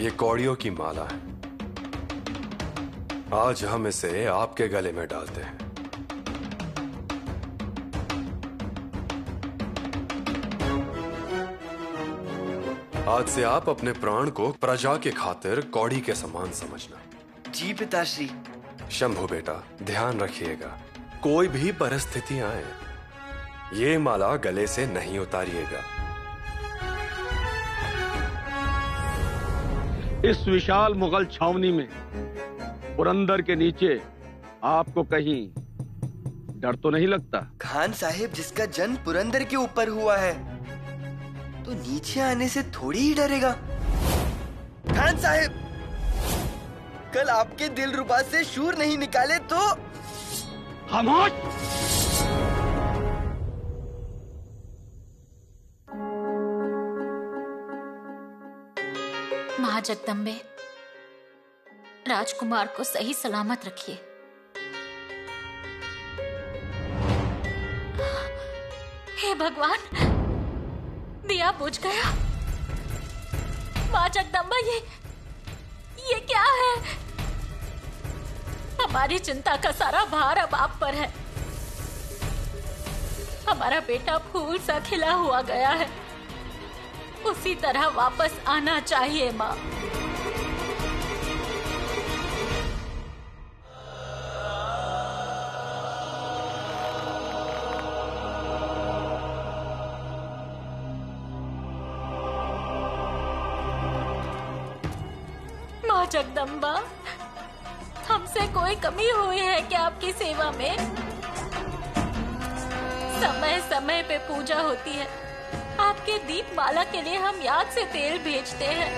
ये कौड़ियों की माला है। आज हम इसे आपके गले में डालते हैं। आज से आप अपने प्राण को प्रजा के खातिर कौड़ी के समान समझना। जी पिताश्री। शंभू बेटा, ध्यान रखिएगा, कोई भी परिस्थिति आए, ये माला गले से नहीं उतारिएगा। इस विशाल मुगल छावनी में पुरंदर के नीचे आपको कहीं डर तो नहीं लगता? खान साहिब, जिसका जन्म पुरंदर के ऊपर हुआ है तो नीचे आने से थोड़ी ही डरेगा। खान साहिब, कल आपके दिलरुबा से शूर नहीं निकाले तो। खामोश! महाजगदम्बे, राजकुमार को सही सलामत रखिए। हे भगवान, दिया बुझ गया। माँ जगदम्बा, ये क्या है? हमारी चिंता का सारा भार अब आप पर है। हमारा बेटा फूल सा खिला हुआ गया है, उसी तरह वापस आना चाहिए माँ। माँ जगदम्बा, हमसे कोई कमी हुई है क्या आपकी सेवा में? समय समय पे पूजा होती है, आपके दीपमाला के लिए हम याद से तेल भेजते हैं।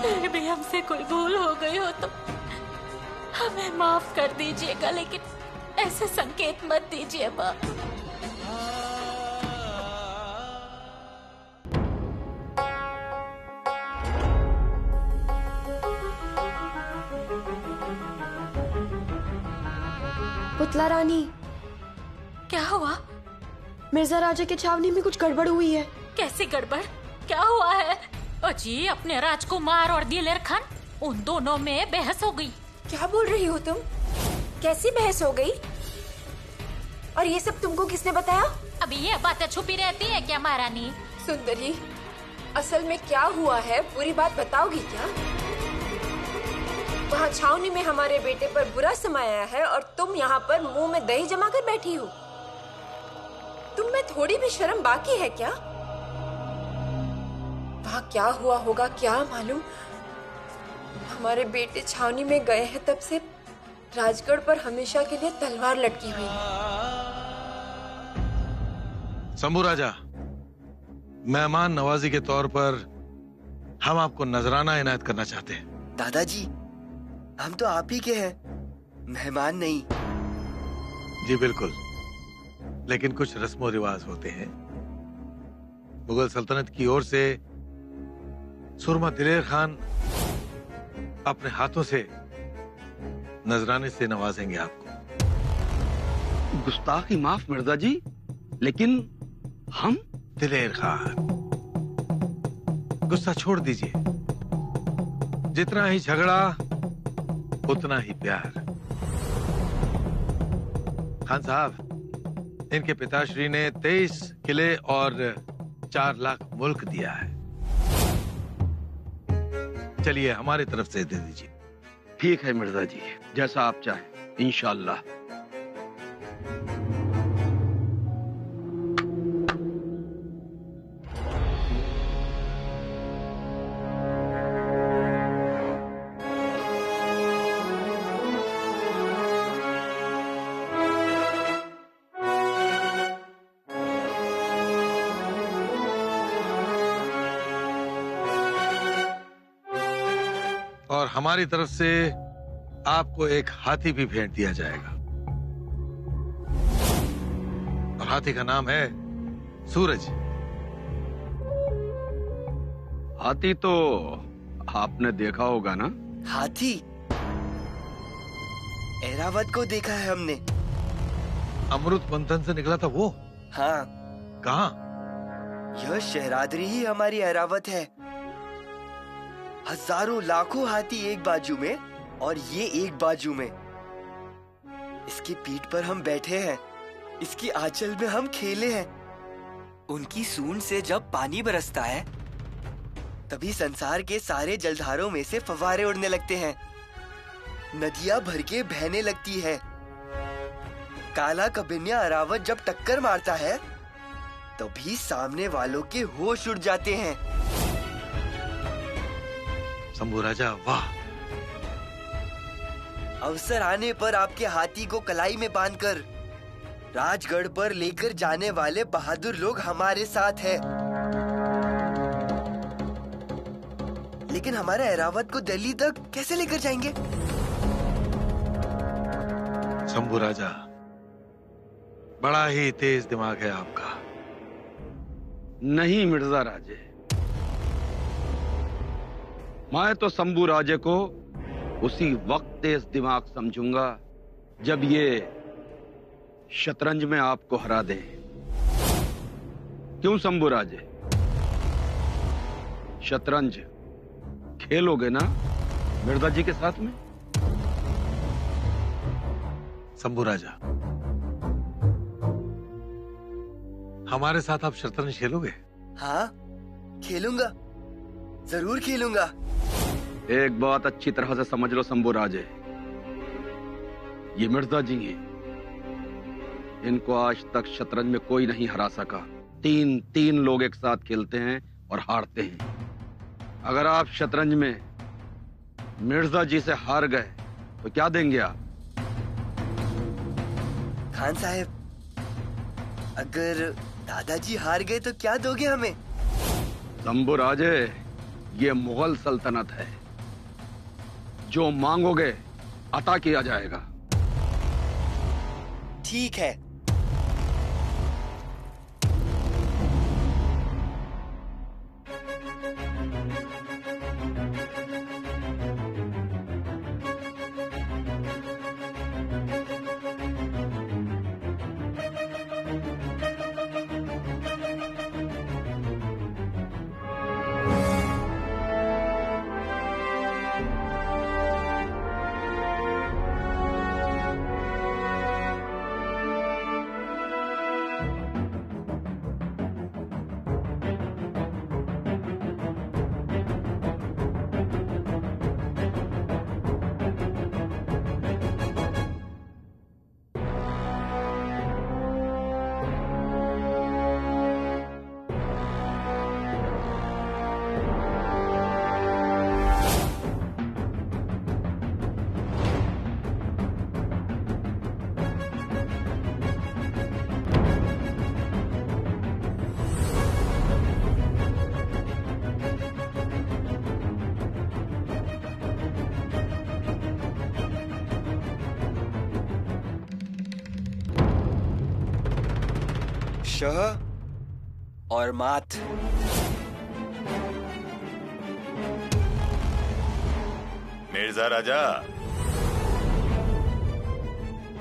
फिर भी हमसे कोई भूल हो गई हो तो हमें माफ कर दीजिएगा, लेकिन ऐसे संकेत मत दीजिए माँ। पुतला रानी, क्या हुआ? मिर्जा राजा के छावनी में कुछ गड़बड़ हुई है। कैसी गड़बड़? क्या हुआ है? अजी, अपने राजकुमार और दिलेर खान, उन दोनों में बहस हो गई। क्या बोल रही हो तुम? कैसी बहस हो गई? और ये सब तुमको किसने बताया? अभी ये बातें छुपी रहती है क्या महारानी? सुंदरी, असल में क्या हुआ है, पूरी बात बताओगी क्या? वहाँ छावनी में हमारे बेटे पर बुरा समाया है और तुम यहाँ पर मुंह में दही जमा कर बैठी हो। तुम में थोड़ी भी शर्म बाकी है क्या? वहाँ क्या हुआ होगा क्या मालूम। हमारे बेटे छावनी में गए हैं तब से राजगढ़ पर हमेशा के लिए तलवार लटकी हुई है। शंभू राजा, मेहमान नवाजी के तौर पर हम आपको नजराना इनायत करना चाहते हैं। दादाजी, हम तो आप ही के हैं, मेहमान नहीं। जी बिल्कुल, लेकिन कुछ रस्मो रिवाज होते हैं। मुगल सल्तनत की ओर से सुरमा दिलेर खान अपने हाथों से नजराने से नवाजेंगे आपको। गुस्ताखी माफ मिर्जा जी, लेकिन हम? दिलेर खान, गुस्सा छोड़ दीजिए। जितना ही झगड़ा उतना ही प्यार। खान साहब, इनके पिताश्री ने 23 किले और 4 लाख मुल्क दिया है। चलिए, हमारी तरफ से दे दीजिए। ठीक है मिर्जा जी, जैसा आप चाहें, इंशाअल्लाह। और हमारी तरफ से आपको एक हाथी भी भेंट दिया जाएगा। और हाथी का नाम है सूरज। हाथी तो आपने देखा होगा ना? हाथी? एरावत को देखा है हमने। अमृत मंथन से निकला था वो? हाँ। कहाँ? यह शहरादरी ही हमारी ऐरावत है। हजारों लाखों हाथी एक बाजू में और ये एक बाजू में। इसकी पीठ पर हम बैठे हैं, इसकी आंचल में हम खेले हैं। उनकी सूंड से जब पानी बरसता है तभी संसार के सारे जलधारों में से फव्वारे उड़ने लगते हैं, नदियां भर के बहने लगती है। काला कबिन्या अरावत जब टक्कर मारता है तभी सामने वालों के होश उड़ जाते हैं। शंभू राजा वाह। अवसर आने पर आपके हाथी को कलाई में बांधकर राजगढ़ पर लेकर जाने वाले बहादुर लोग हमारे साथ हैं। लेकिन हमारे ऐरावत को दिल्ली तक कैसे लेकर जाएंगे? शंभू राजा, बड़ा ही तेज दिमाग है आपका। नहीं मिर्जा राजे, मैं तो शंभू राजे को उसी वक्त तेज दिमाग समझूंगा जब ये शतरंज में आपको हरा दे। क्यों शंभू राजे, शतरंज खेलोगे ना मिर्जा जी के साथ में? शंभू राजा, हमारे साथ आप शतरंज खेलोगे? हाँ, खेलूंगा, जरूर खेलूंगा। एक बात अच्छी तरह से समझ लो शंभू राजे, ये मिर्जा जी हैं, इनको आज तक शतरंज में कोई नहीं हरा सका। तीन लोग एक साथ खेलते हैं और हारते हैं। अगर आप शतरंज में मिर्जा जी से हार गए तो क्या देंगे आप? खान साहब, अगर दादाजी हार गए तो क्या दोगे हमें? शंभू राजे, ये मुगल सल्तनत है, जो मांगोगे अता किया जाएगा। ठीक है। शह और मात। मिर्जा राजा,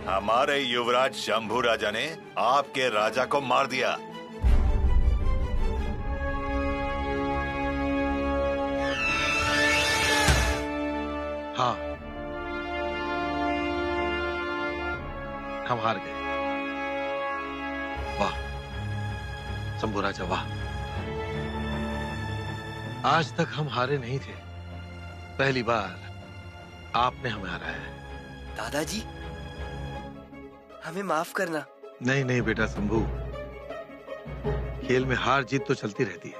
हमारे युवराज शंभू राजा ने आपके राजा को मार दिया। हाँ, हम हार गए। वाह शंभू राजा वाह, आज तक हम हारे नहीं थे, पहली बार आपने हमें हराया है। दादाजी, हमें माफ करना। नहीं नहीं बेटा शंभू, खेल में हार जीत तो चलती रहती है।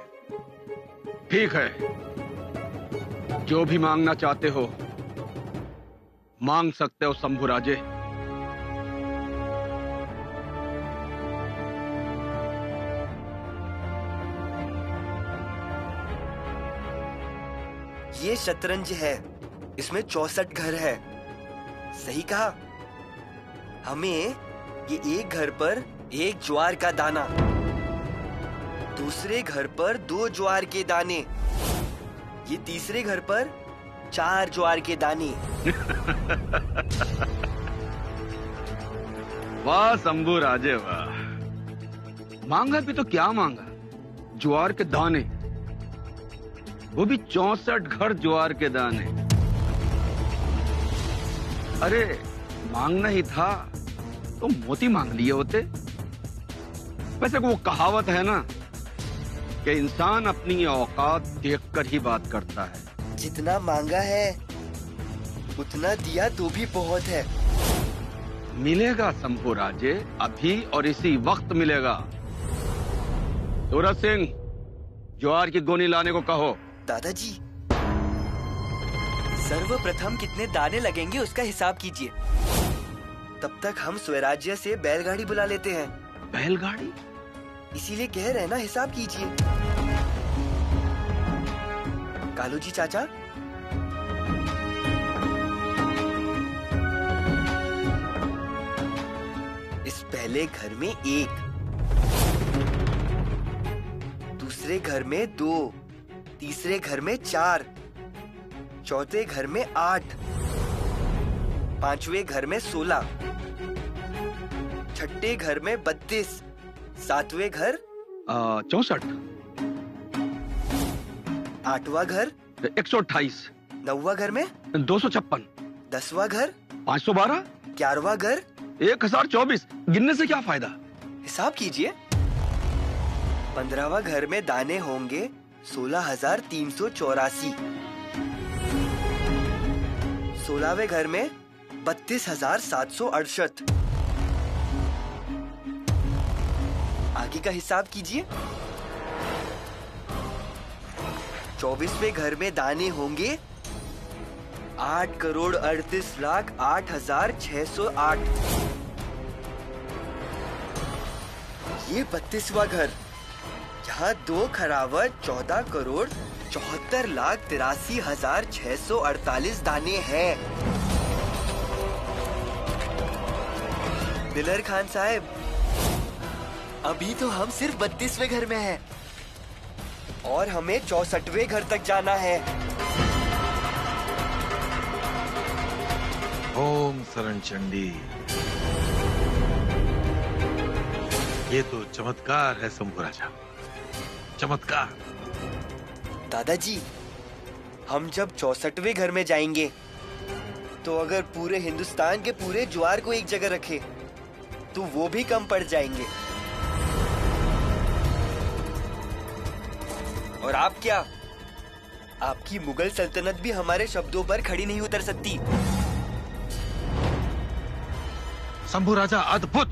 ठीक है, जो भी मांगना चाहते हो मांग सकते हो शंभू राजे। ये शतरंज है, इसमें 64 घर है। सही कहा। हमें ये एक घर पर एक ज्वार का दाना, दूसरे घर पर 2 ज्वार के दाने, ये तीसरे घर पर 4 ज्वार के दाने। वाह शंभू राजे वाह, मांगा भी तो क्या मांगा, ज्वार के दाने, वो भी 64 घर ज्वार के दाने। अरे मांगना ही था तो मोती मांग लिए होते। वैसे वो कहावत है ना कि इंसान अपनी औकात देखकर ही बात करता है। जितना मांगा है उतना दिया तो भी बहुत है। मिलेगा शंभू राजे, अभी और इसी वक्त मिलेगा। सूरज सिंह, ज्वार की गोनी लाने को कहो। दादाजी, सर्वप्रथम कितने दाने लगेंगे उसका हिसाब कीजिए। तब तक हम स्वराज्य से बैलगाड़ी बुला लेते हैं। बैलगाड़ी? इसीलिए कह रहे हैं ना, हिसाब कीजिए। कालू जी चाचा, इस पहले घर में 1, दूसरे घर में 2, तीसरे घर में 4, चौथे घर में 8, पांचवें घर में 16, छठे घर में 32, सातवें घर 64, आठवां घर 128, नौवां घर में 256, 10वां घर 512, 11वां घर 1024। गिनने से क्या फायदा? हिसाब कीजिए। 15वां घर में दाने होंगे 16,384। 16वें घर में 32,768। आगे का हिसाब कीजिए। 24वें घर में दाने होंगे 8,38,08,608। ये 32वां घर, जहाँ 2 खरावत 14,74,83,648 दाने हैं। दिलर खान साहब, अभी तो हम सिर्फ 32वें घर में हैं और हमें 64वें घर तक जाना है। ओम शरण चंडी। ये तो चमत्कार है शंभू राजा, चमत्कार। दादाजी, हम जब 64वें घर में जाएंगे तो अगर पूरे हिंदुस्तान के पूरे ज्वार को एक जगह रखे तो वो भी कम पड़ जाएंगे। और आप क्या, आपकी मुगल सल्तनत भी हमारे शब्दों पर खड़ी नहीं उतर सकती। शंभू राजा अद्भुत।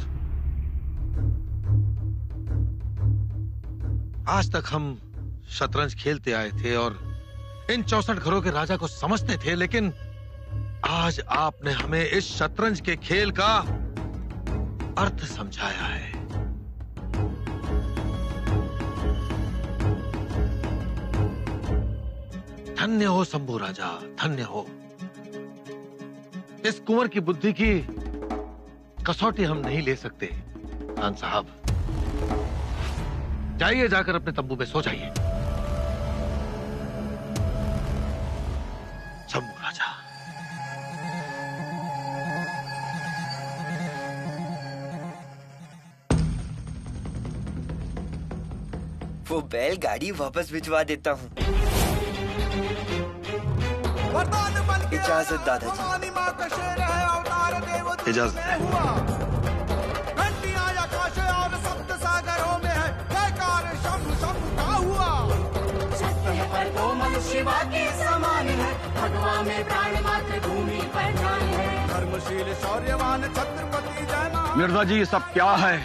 आज तक हम शतरंज खेलते आए थे और इन 64 घरों के राजा को समझते थे, लेकिन आज आपने हमें इस शतरंज के खेल का अर्थ समझाया है। धन्य हो शंभू राजा, धन्य हो। इस कुंवर की बुद्धि की कसौटी हम नहीं ले सकते। खान साहब, जाइए, जाकर अपने तंबू में सो जाइए। शंभू राजा। वो बैलगाड़ी वापस भिजवा देता हूँ। इजाजत दादाजी। इजाजत है। शिवा के समान है, भगवान में प्राण मात्र भूमि पर जान है। धर्मशील शौर्यवान छत्रपति जयना। मिर्जा जी, ये सब क्या है?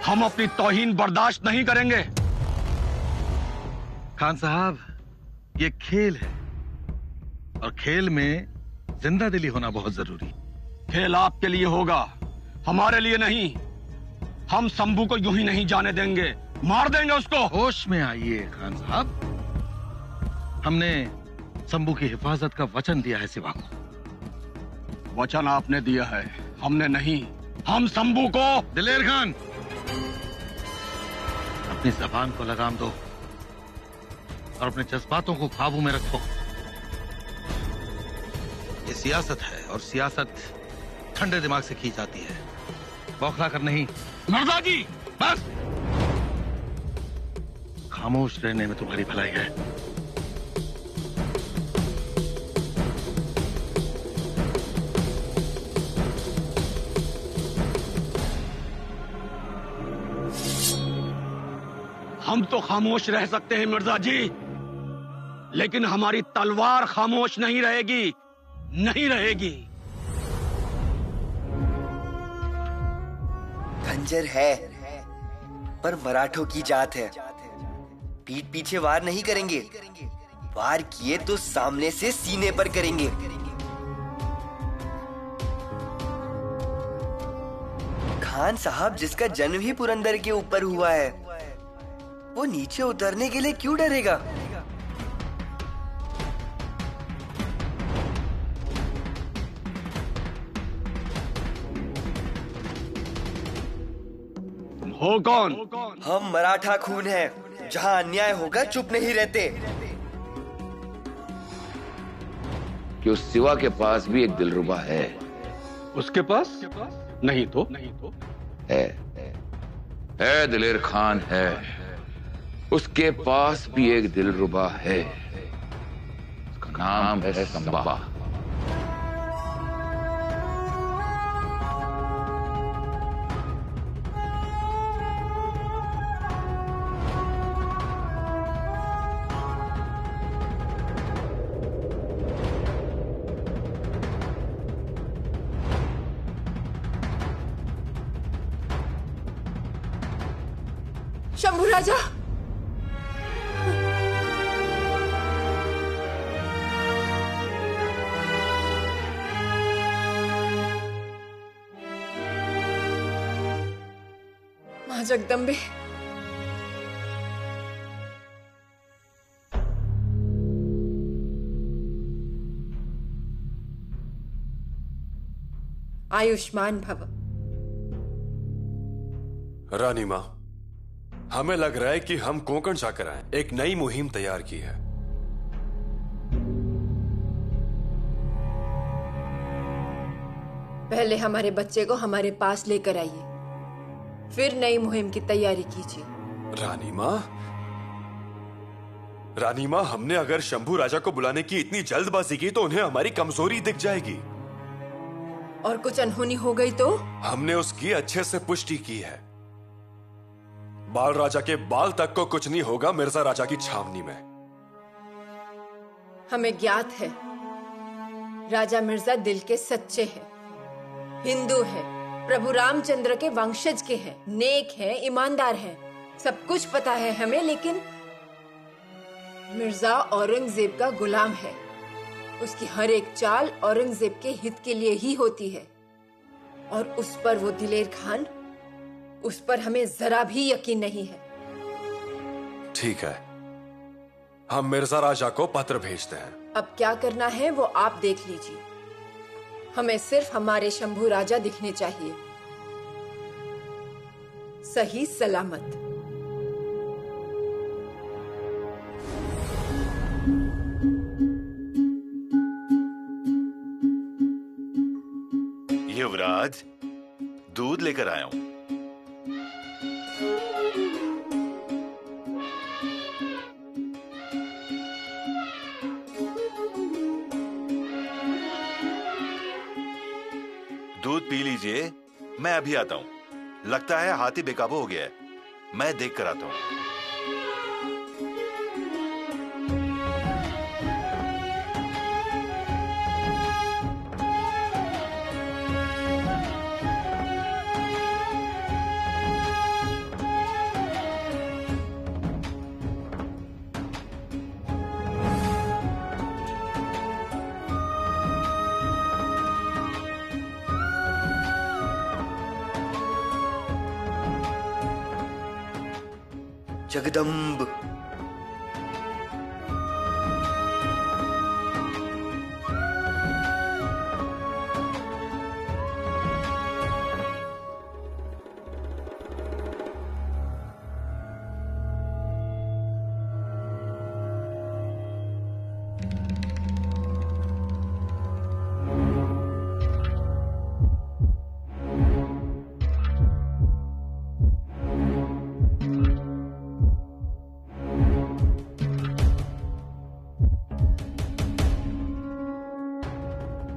हम अपनी तौहीन बर्दाश्त नहीं करेंगे। खान साहब, ये खेल है और खेल में जिंदा दिली होना बहुत जरूरी। खेल आपके लिए होगा, हमारे लिए नहीं। हम शंभू को यूं ही नहीं जाने देंगे, मार देंगे उसको। होश में आइए खान साहब, हमने शंभू की हिफाजत का वचन दिया है शिवा को। वचन आपने दिया है, हमने नहीं। हम शंभू को। दिलेर खान, अपनी जबान को लगाम दो और अपने जज्बातों को काबू में रखो। ये सियासत है और सियासत ठंडे दिमाग से की जाती है, बौखला कर नहीं। मिर्जा जी, बस। खामोश रहने में तुम्हारी भलाई है। हम तो खामोश रह सकते हैं मिर्जा जी, लेकिन हमारी तलवार खामोश नहीं रहेगी, नहीं रहेगी। खंजर है, पर मराठों की जात है। पीठ पीछे वार नहीं करेंगे, वार किए तो सामने से सीने पर करेंगे। खान साहब जिसका जन्म ही पुरंदर के ऊपर हुआ है, वो नीचे उतरने के लिए क्यों डरेगा? हो कौन? हम मराठा खून हैं, जहां अन्याय होगा चुप नहीं रहते। कि उस सिवा के पास भी एक दिलरुबा है। उसके पास? नहीं तो है दिलेर खान है, उसके पास भी एक दिलरुबा है। उसका नाम है संबा। शंभू राजा, मां जगदम्बे, आयुष्मान भव। रानी मां, हमें लग रहा है कि हम कोंकण जाकर आए, एक नई मुहिम तैयार की है। पहले हमारे बच्चे को हमारे पास लेकर आइए, फिर नई मुहिम की तैयारी कीजिए। रानी मां, हमने अगर शंभू राजा को बुलाने की इतनी जल्दबाजी की तो उन्हें हमारी कमजोरी दिख जाएगी। और कुछ अनहोनी हो गई तो? हमने उसकी अच्छे से पुष्टि की है। बाल राजा के बाल तक को कुछ नहीं होगा मिर्जा राजा की छावनी में। हमें ज्ञात है राजा मिर्जा दिल के सच्चे हैं, हिंदू हैं, प्रभु रामचंद्र के वंशज के हैं, नेक हैं, ईमानदार हैं, सब कुछ पता है हमें। लेकिन मिर्जा औरंगजेब का गुलाम है, उसकी हर एक चाल औरंगजेब के हित के लिए ही होती है। और उस पर वो दिलेर खान, उस पर हमें जरा भी यकीन नहीं है। ठीक है, हम मिर्जा राजा को पत्र भेजते हैं। अब क्या करना है वो आप देख लीजिए, हमें सिर्फ हमारे शंभू राजा दिखने चाहिए, सही सलामत। युवराज, दूध लेकर आया हूं। दूध पी लीजिए, मैं अभी आता हूं। लगता है हाथी बेकाबू हो गया है, मैं देख कर आता हूं। जगदम्ब,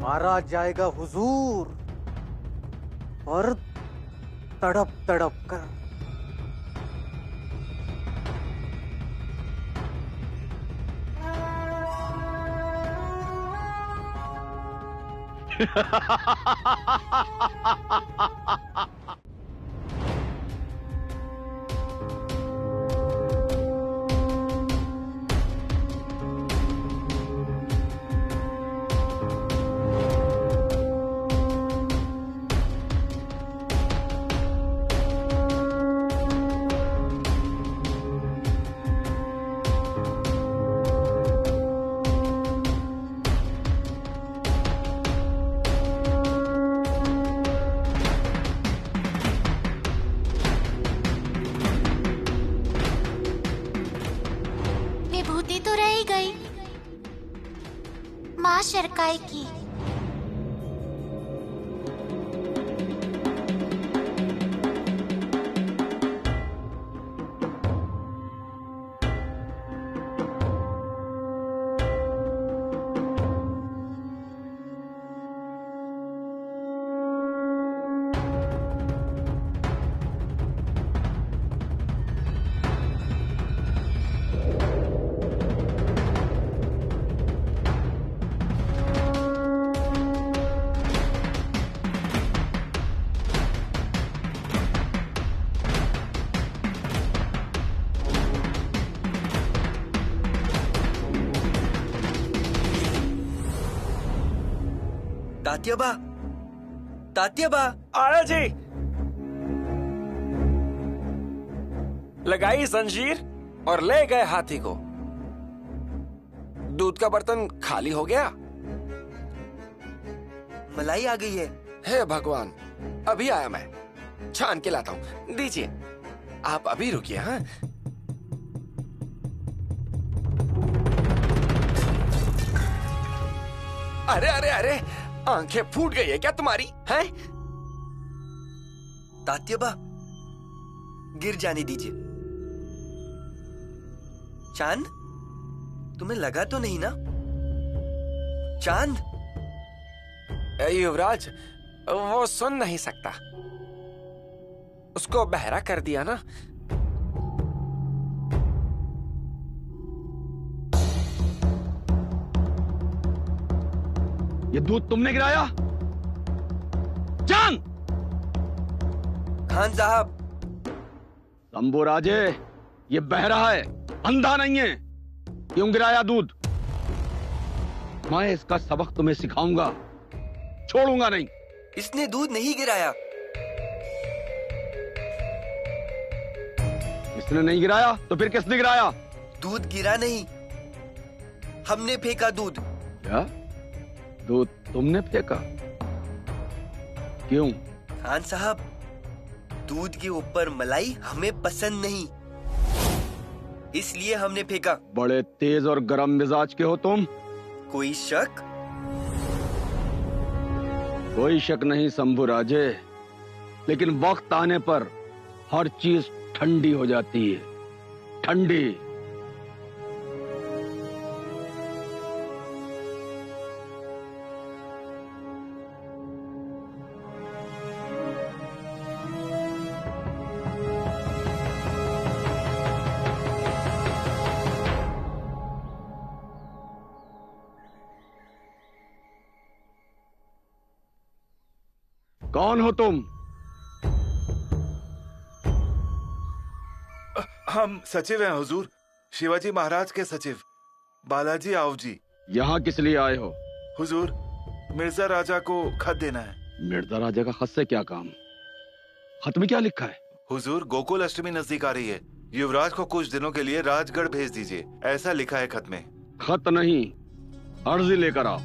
मारा जाएगा हुजूर, और तड़प तड़प कर। विभूति तो रह ही गई, माँ शरकाई की। तात्याबा, तात्याबा, आया जी। लगाई जंजीर और ले गए हाथी को। दूध का बर्तन खाली हो गया। मलाई आ गई है। हे भगवान, अभी आया मैं, छान के लाता हूँ। दीजिए, आप अभी रुकिए। हाँ, अरे अरे अरे, आंखें फूट गई है क्या तुम्हारी? हैं? तात्याबा, गिर जाने दीजिए। चांद, तुम्हें लगा तो नहीं ना? चांद, युवराज, वो सुन नहीं सकता, उसको बहरा कर दिया ना। ये दूध तुमने गिराया? चांद! खान साहब। शंभू राजे, ये बहरा है, अंधा नहीं है। क्यों गिराया दूध? मैं इसका सबक तुम्हें सिखाऊंगा, छोड़ूंगा नहीं। इसने दूध नहीं गिराया। इसने नहीं गिराया तो फिर किसने गिराया? दूध गिरा नहीं, हमने फेंका दूध। क्या? दूध तुमने फेंका? क्यों? खान साहब, दूध के ऊपर मलाई हमें पसंद नहीं, इसलिए हमने फेंका। बड़े तेज और गरम मिजाज के हो तुम। कोई शक? कोई शक नहीं शंभू राजे, लेकिन वक्त आने पर हर चीज ठंडी हो जाती है। ठंडी। कौन हो तुम? हम सचिव हैं हुजूर, शिवाजी महाराज के सचिव बालाजी आओ जी। यहाँ किस लिए आए हो? हुजूर, मिर्जा राजा को खत देना है। मिर्जा राजा का खत से क्या काम? खत में क्या लिखा है? हुजूर, गोकुल अष्टमी नजदीक आ रही है, युवराज को कुछ दिनों के लिए राजगढ़ भेज दीजिए, ऐसा लिखा है खत में। खत नहीं, अर्जी लेकर आओ,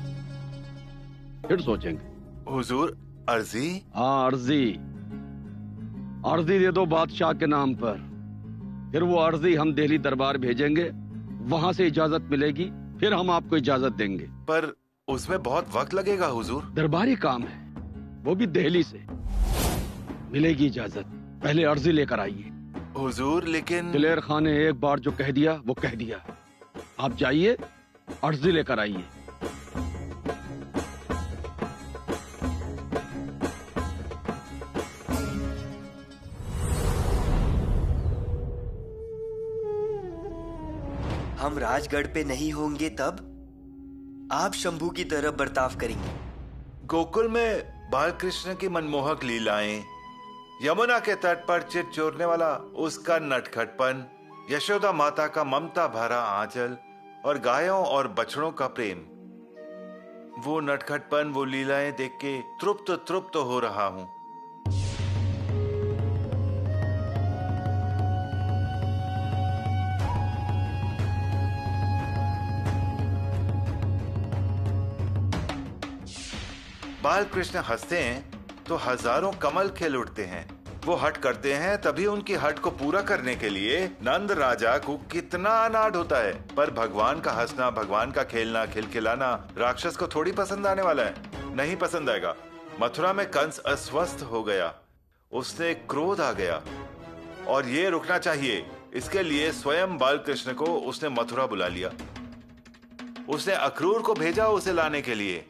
फिर सोचेंगे। हुजूर, अर्जी? हाँ, अर्जी। अर्जी दे दो बादशाह के नाम पर, फिर वो अर्जी हम दिल्ली दरबार भेजेंगे, वहां से इजाजत मिलेगी, फिर हम आपको इजाजत देंगे। पर उसमें बहुत वक्त लगेगा हुजूर। दरबारी काम है, वो भी दिल्ली से। मिलेगी इजाजत, पहले अर्जी लेकर आइए। हुजूर, लेकिन दिलेर खान ने एक बार जो कह दिया वो कह दिया। आप जाइए, अर्जी लेकर आइए। हम राजगढ़ पे नहीं होंगे तब आप शंभू की तरह बर्ताव करेंगे। गोकुल में बालकृष्ण की मनमोहक लीलाएं, यमुना के तट पर चिट चोरने वाला उसका नटखटपन, यशोदा माता का ममता भरा आंचल और गायों और बछड़ों का प्रेम, वो नटखटपन, वो लीलाएं देख के तृप्त तृप्त हो रहा हूं। बालकृष्ण हंसते हैं तो हजारों कमल खिल उठते हैं। वो हट करते हैं तभी उनकी हट को पूरा करने के लिए नंद राजा को कितना अनाड़ होता है। पर भगवान का हंसना, भगवान का खेलना, खिलखिलाना राक्षस को थोड़ी पसंद आने वाला है। नहीं पसंद आएगा। मथुरा में कंस अस्वस्थ हो गया, उसने क्रोध आ गया और ये रुकना चाहिए। इसके लिए स्वयं बालकृष्ण को उसने मथुरा बुला लिया। उसने अक्रूर को भेजा उसे लाने के लिए।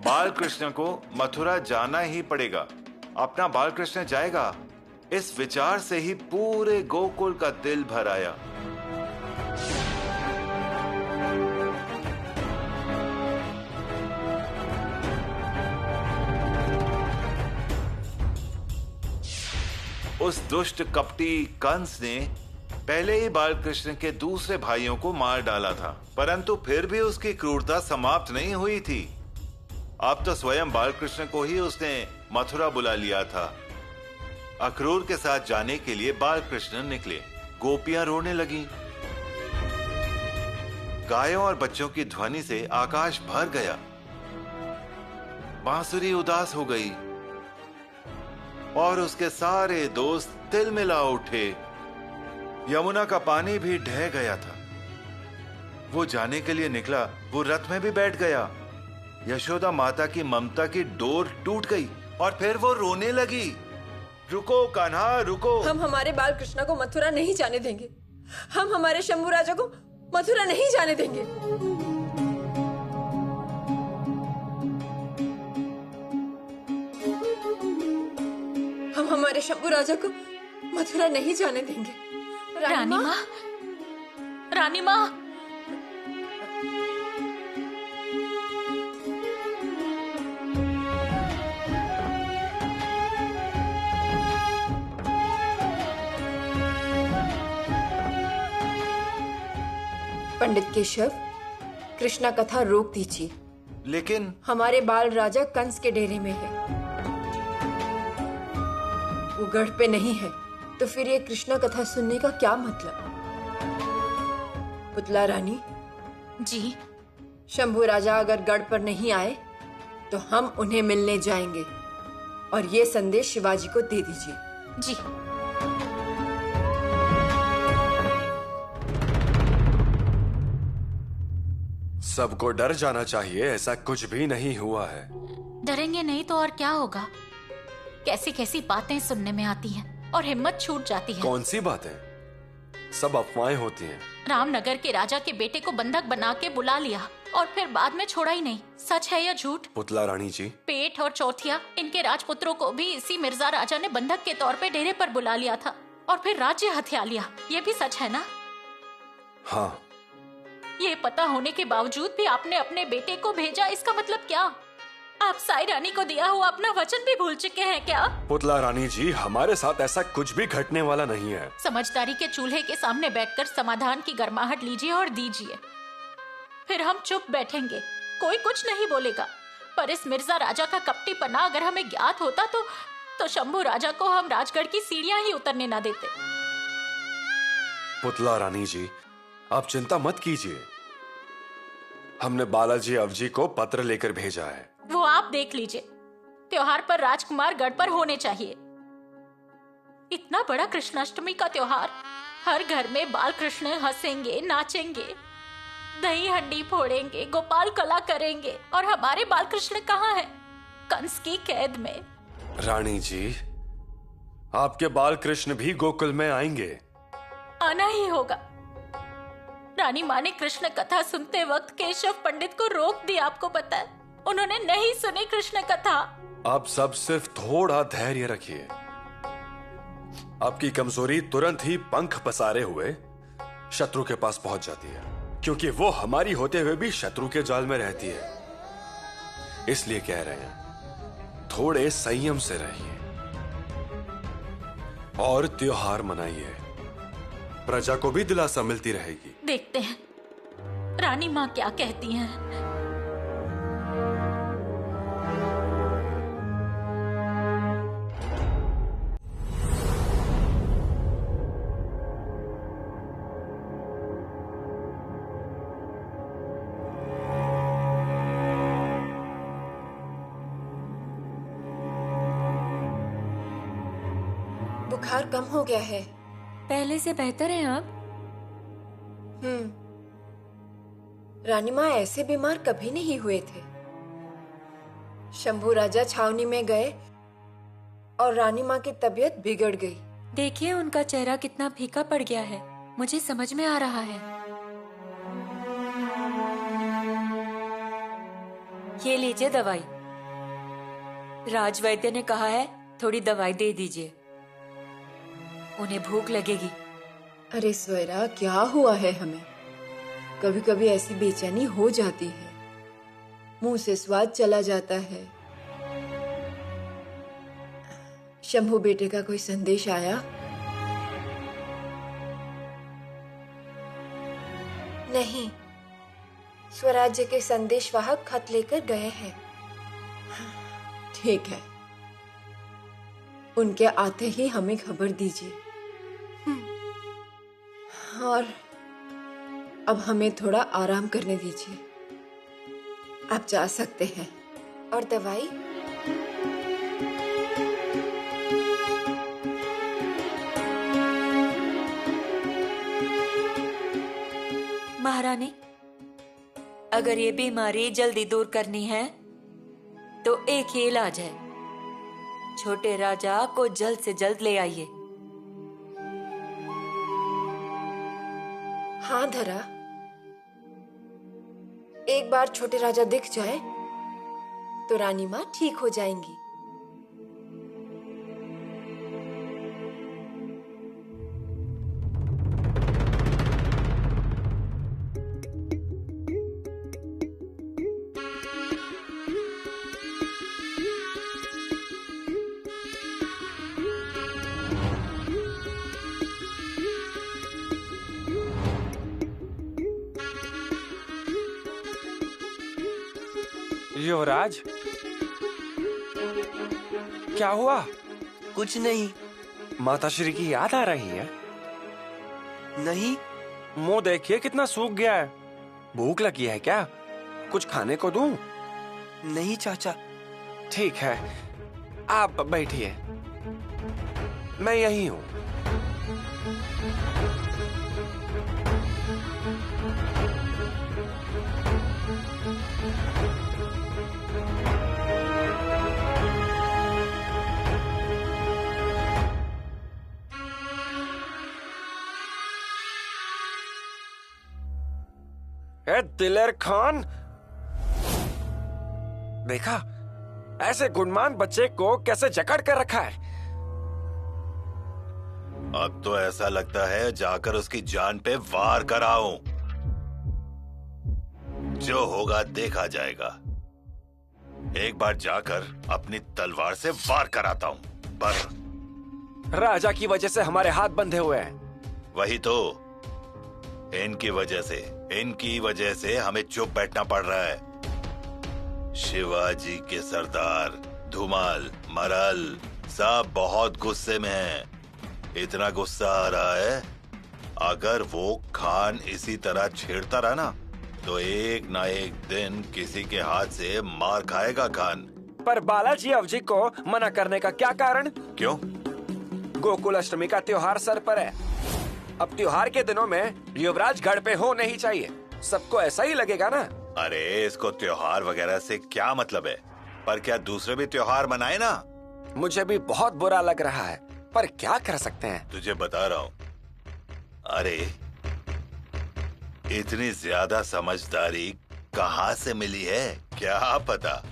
बालकृष्ण को मथुरा जाना ही पड़ेगा। अपना बालकृष्ण जाएगा, इस विचार से ही पूरे गोकुल का दिल भर आया। उस दुष्ट कपटी कंस ने पहले ही बालकृष्ण के दूसरे भाइयों को मार डाला था, परंतु फिर भी उसकी क्रूरता समाप्त नहीं हुई थी। अब तो स्वयं बालकृष्ण को ही उसने मथुरा बुला लिया था। अक्रूर के साथ जाने के लिए बालकृष्ण निकले। गोपियां रोने लगी। गायों और बच्चों की ध्वनि से आकाश भर गया। बांसुरी उदास हो गई और उसके सारे दोस्त तिलमिला उठे। यमुना का पानी भी ढह गया था। वो जाने के लिए निकला। वो रथ में भी बैठ गया। यशोदा माता की ममता की डोर टूट गई और फिर वो रोने लगी। रुको कान्हा, रुको। हम हमारे बालकृष्ण को मथुरा नहीं जाने देंगे। हम हमारे शंभू राजा को मथुरा नहीं जाने देंगे। हम हमारे शंभू राजा को मथुरा नहीं जाने देंगे। रानी माँ, रानी माँ। पंडित केशव, कृष्णा कथा रोक दीजिए। लेकिन हमारे बाल राजा कंस के डेरे में है। वो गढ़ पे नहीं है, तो फिर ये कृष्णा कथा सुनने का क्या मतलब? पुतला रानी जी, शंभू राजा अगर गढ़ पर नहीं आए तो हम उन्हें मिलने जाएंगे और ये संदेश शिवाजी को दे दीजिए। जी। सबको डर जाना चाहिए, ऐसा कुछ भी नहीं हुआ है। डरेंगे नहीं तो और क्या होगा? कैसी कैसी बातें सुनने में आती हैं और हिम्मत छूट जाती है। कौन सी बातें? सब अफवाहें होती हैं। रामनगर के राजा के बेटे को बंधक बना के बुला लिया और फिर बाद में छोड़ा ही नहीं। सच है या झूठ? पुतला रानी जी, पेट और चौथिया, इनके राजपुत्रों को भी इसी मिर्जा राजा ने बंधक के तौर पे डेरे पर बुला लिया था और फिर राज्य हथिया लिया। ये भी सच है ना? हाँ। ये पता होने के बावजूद भी आपने अपने बेटे को भेजा, इसका मतलब क्या? आप साई रानी को दिया हुआ अपना वचन भी भूल चुके हैं क्या? पुतला रानी जी, हमारे साथ ऐसा कुछ भी घटने वाला नहीं है। समझदारी के चूल्हे के सामने बैठकर समाधान की गर्माहट लीजिए और दीजिए। फिर हम चुप बैठेंगे, कोई कुछ नहीं बोलेगा। पर इस मिर्जा राजा का कपटीपना अगर हमें ज्ञात होता तो शंभू राजा को हम राजगढ़ की सीढ़ियां ही उतरने ना देते। पुतला रानी जी, आप चिंता मत कीजिए। हमने बालाजी अवजी को पत्र लेकर भेजा है। वो आप देख लीजिए। त्योहार पर राजकुमार गढ़ पर होने चाहिए। इतना बड़ा कृष्णाष्टमी का त्योहार, हर घर में बाल कृष्ण हंसेंगे, नाचेंगे, दही हंडी फोड़ेंगे, गोपाल कला करेंगे, और हमारे बाल कृष्ण कहाँ हैं? कंस की कैद में। रानी जी, आपके बाल कृष्ण भी गोकुल में आएंगे। आना ही होगा। रानी माँ ने कृष्ण कथा सुनते वक्त केशव पंडित को रोक दिया, आपको पता है? उन्होंने नहीं सुनी कृष्ण कथा। आप सब सिर्फ थोड़ा धैर्य रखिए। आपकी कमजोरी तुरंत ही पंख पसारे हुए शत्रु के पास पहुंच जाती है, क्योंकि वो हमारी होते हुए भी शत्रु के जाल में रहती है। इसलिए कह रहे हैं, थोड़े संयम से रहिए और त्योहार मनाइए। प्रजा को भी दिलासा मिलती रहेगी। देखते हैं रानी माँ क्या कहती हैं। बुखार कम हो गया है। पहले से बेहतर है अब। रानी माँ ऐसे बीमार कभी नहीं हुए थे। शंभू राजा छावनी में गए और रानी माँ की तबीयत बिगड़ गई। देखिए उनका चेहरा कितना फीका पड़ गया है। मुझे समझ में आ रहा है। ये लीजिए दवाई। राजवैद्य ने कहा है थोड़ी दवाई दे दीजिए, उन्हें भूख लगेगी। अरे स्वरा, क्या हुआ है हमें? कभी कभी ऐसी बेचैनी हो जाती है, मुंह से स्वाद चला जाता है। शंभू बेटे का कोई संदेश आया? नहीं, स्वराज्य के संदेशवाहक खत लेकर गए हैं। ठीक है, उनके आते ही हमें खबर दीजिए। और अब हमें थोड़ा आराम करने दीजिए। आप जा सकते हैं। और दवाई? महारानी, अगर ये बीमारी जल्दी दूर करनी है तो एक ही इलाज है। छोटे राजा को जल्द से जल्द ले आइए। हाँ धरा, एक बार छोटे राजा दिख जाए तो रानी माँ ठीक हो जाएंगी। युवराज, क्या हुआ? कुछ नहीं। माताश्री की याद आ रही है? नहीं। मुंह देखिए कितना सूख गया है। भूख लगी है क्या? कुछ खाने को दूं? नहीं चाचा। ठीक है, आप बैठिए, मैं यहीं हूं। दिलेर खान, देखा ऐसे गुणमान बच्चे को कैसे जकड़ कर रखा है। अब तो ऐसा लगता है जाकर उसकी जान पे वार कराऊं। जो होगा देखा जाएगा। एक बार जाकर अपनी तलवार से वार कराता हूं। पर राजा की वजह से हमारे हाथ बंधे हुए हैं। वही तो, इनकी वजह से हमें चुप बैठना पड़ रहा है। शिवाजी के सरदार धूमाल, मरल सब बहुत गुस्से में हैं। इतना गुस्सा आ रहा है, अगर वो खान इसी तरह छेड़ता रहा ना तो एक ना एक दिन किसी के हाथ से मार खाएगा खान। पर बालाजी अवजी को मना करने का क्या कारण? क्यों? गोकुल अष्टमी का त्योहार सर पर है। अब त्योहार के दिनों में युवराज गढ़ पे हो नहीं चाहिए। सबको ऐसा ही लगेगा ना। अरे इसको त्योहार वगैरह से क्या मतलब है? पर क्या दूसरे भी त्योहार मनाए ना? मुझे भी बहुत बुरा लग रहा है, पर क्या कर सकते हैं। तुझे बता रहा हूँ। अरे इतनी ज्यादा समझदारी कहाँ से मिली है क्या पता।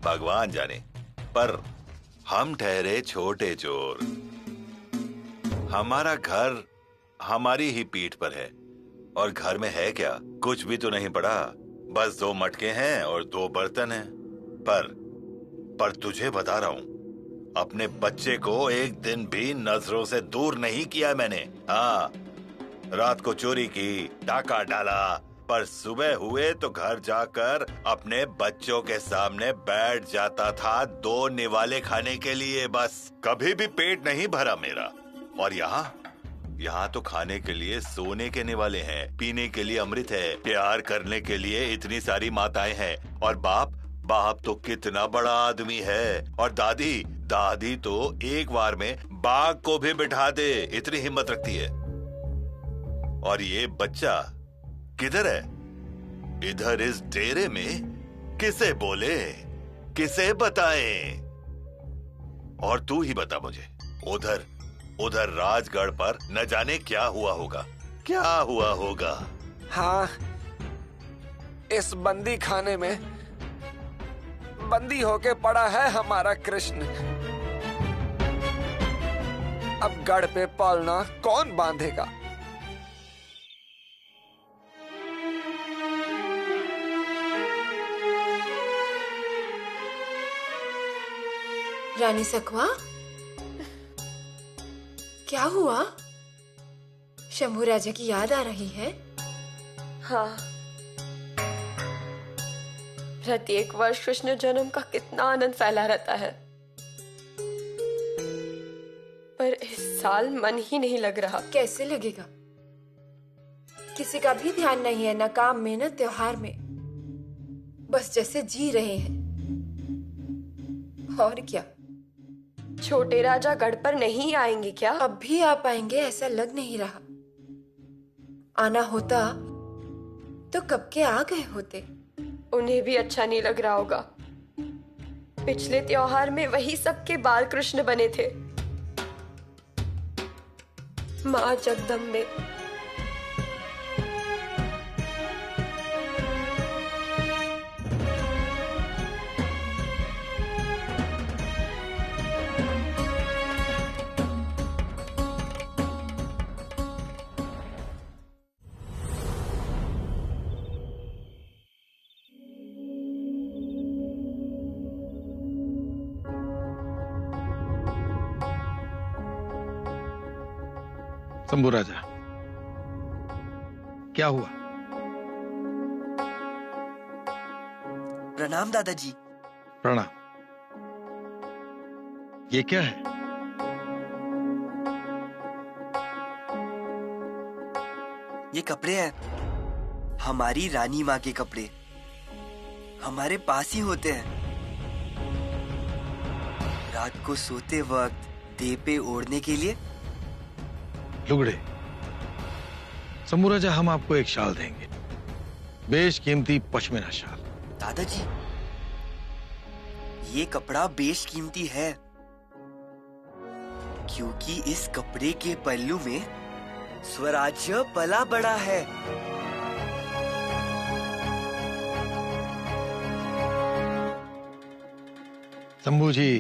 भगवान जाने, पर हम ठहरे छोटे चोर। हमारा घर हमारी ही पीठ पर है, और घर में है क्या? कुछ भी तो नहीं पड़ा, बस 2 मटके हैं और 2 बर्तन हैं। पर तुझे बता रहा हूं, अपने बच्चे को एक दिन भी नजरों से दूर नहीं किया मैंने। हाँ, रात को चोरी की, डाका डाला, पर सुबह हुए तो घर जाकर अपने बच्चों के सामने बैठ जाता था 2 निवाले खाने के लिए। बस कभी भी पेट नहीं भरा मेरा। और यहाँ तो खाने के लिए सोने के निवाले हैं, पीने के लिए अमृत है, प्यार करने के लिए इतनी सारी माताएं हैं, और बाप तो कितना बड़ा आदमी है, और दादी तो एक बार में बाघ को भी बिठा दे, इतनी हिम्मत रखती है। और ये बच्चा किधर है? इधर इस डेरे में। किसे बोले, किसे बताएं? और तू ही बता मुझे, उधर राजगढ़ पर न जाने क्या हुआ होगा। हाँ, इस बंदी खाने में बंदी होके पड़ा है हमारा कृष्ण। अब गढ़ पे पालना कौन बांधेगा? रानी सखवा, क्या हुआ? शंभू राजा की याद आ रही है? हाँ, प्रत्येक वर्ष कृष्ण जन्म का कितना आनंद फैला रहता है, पर इस साल मन ही नहीं लग रहा। कैसे लगेगा? किसी का भी ध्यान नहीं है, न काम में न त्योहार में, बस जैसे जी रहे हैं। और क्या? छोटे राजा गढ़ पर नहीं आएंगे क्या? अब भी आ पाएंगे ऐसा लग नहीं रहा। आना होता तो कब के आ गए होते। उन्हें भी अच्छा नहीं लग रहा होगा। पिछले त्योहार में वही सबके बाल कृष्ण बने थे। माँ जगदम्बे, शंभू राजा, क्या हुआ? प्रणाम दादाजी। प्रणाम। ये क्या है? ये कपड़े हैं, हमारी रानी माँ के कपड़े। हमारे पास ही होते हैं। रात को सोते वक्त देह पे ओढ़ने के लिए। लुगड़े। शंभू राजा, हम आपको एक शाल देंगे, बेशकीमती पश्मीना शाल। दादाजी, ये कपड़ा बेशकीमती है, क्योंकि इस कपड़े के पल्लू में स्वराज्य पला बड़ा है। शंभू जी,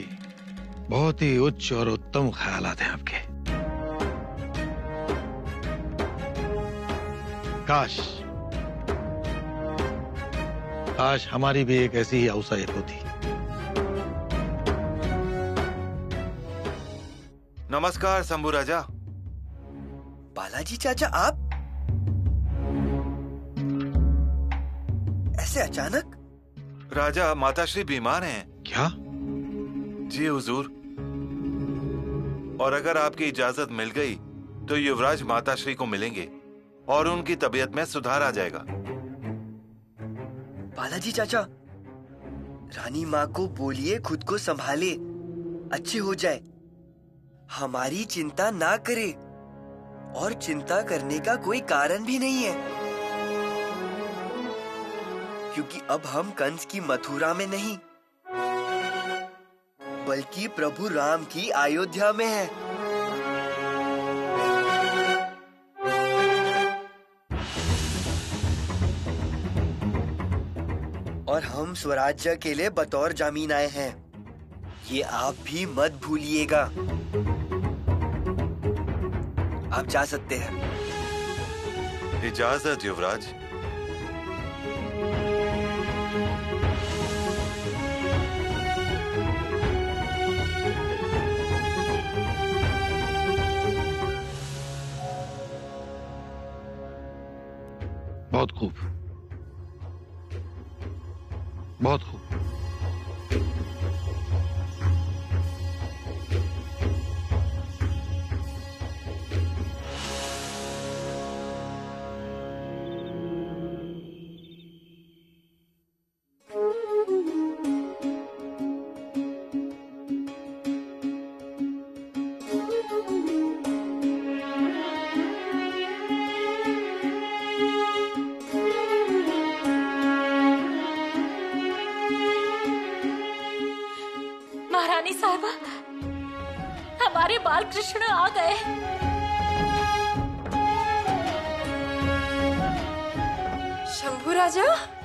बहुत ही उच्च और उत्तम ख्यालात हैं आपके। काश हमारी भी एक ऐसी ही औसायत होती। नमस्कार शंभू राजा। बालाजी चाचा, आप ऐसे अचानक? राजा, माताश्री बीमार हैं। क्या? जी हुजूर। और अगर आपकी इजाजत मिल गई तो युवराज माताश्री को मिलेंगे और उनकी तबीयत में सुधार आ जाएगा। बालाजी चाचा, रानी माँ को बोलिए खुद को संभाले, अच्छे हो जाए, हमारी चिंता ना करे, और चिंता करने का कोई कारण भी नहीं है, क्योंकि अब हम कंस की मथुरा में नहीं, बल्कि प्रभु राम की अयोध्या में है। और हम स्वराज्य के लिए बतौर जामीन आए हैं, ये आप भी मत भूलिएगा। आप जा सकते हैं। इजाजत युवराज। बहुत खूब, बहुत खूब। महारानी साहिबा, हमारे बाल कृष्ण आ गए। शंभू राजा।